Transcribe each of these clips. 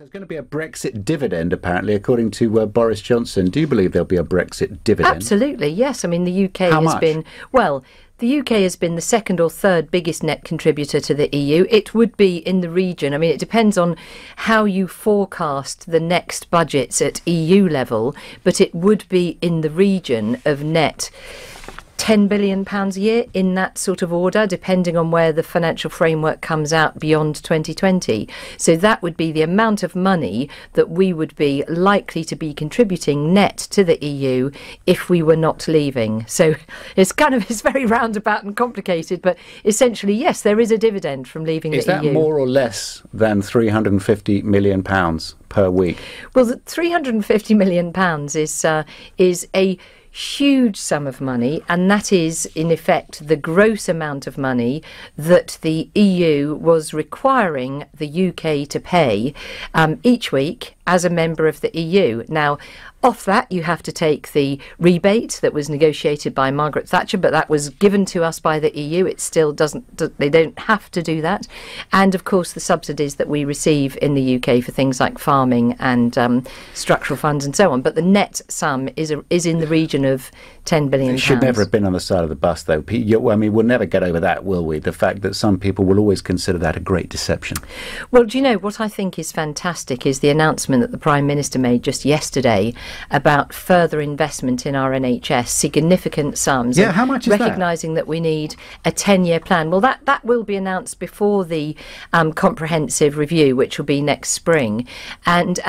There's going to be a Brexit dividend, apparently, according to Boris Johnson. Do you believe there'll be a Brexit dividend? Absolutely, yes. I mean, the UK How has much? been, well, the UK has been the second or third biggest net contributor to the EU. It would be in the region. I mean, it depends on how you forecast the next budgets at EU level, but it would be in the region of net £10 billion a year, in that sort of order, depending on where the financial framework comes out beyond 2020. So that would be the amount of money that we would be likely to be contributing net to the EU if we were not leaving. So it's very roundabout and complicated, but essentially, yes, there is a dividend from leaving the EU. Is that more or less than £350 million per week? Well, the £350 million is a huge sum of money, and that is in effect the gross amount of money that the EU was requiring the UK to pay each week as a member of the EU. Now, off that, you have to take the rebate that was negotiated by Margaret Thatcher, but that was given to us by the EU. It still doesn't, they don't have to do that. And of course, the subsidies that we receive in the UK for things like farming and structural funds and so on. But the net sum is in the region of £10 billion. It should never have been on the side of the bus, though. I mean, we'll never get over that, will we? The fact that some people will always consider that a great deception. Well, do you know, what I think is fantastic is the announcement that the Prime Minister made just yesterday about further investment in our NHS, significant sums. Yeah, how much is that? Recognising that we need a 10-year plan. Well, that will be announced before the comprehensive review, which will be next spring. And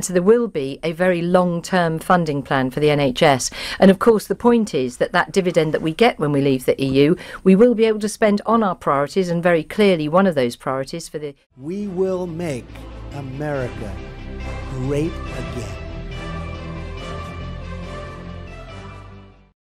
so there will be a very long-term funding plan for the NHS. And of course, the point is that dividend that we get when we leave the EU, we will be able to spend on our priorities, and very clearly one of those priorities for the... We will make America great again.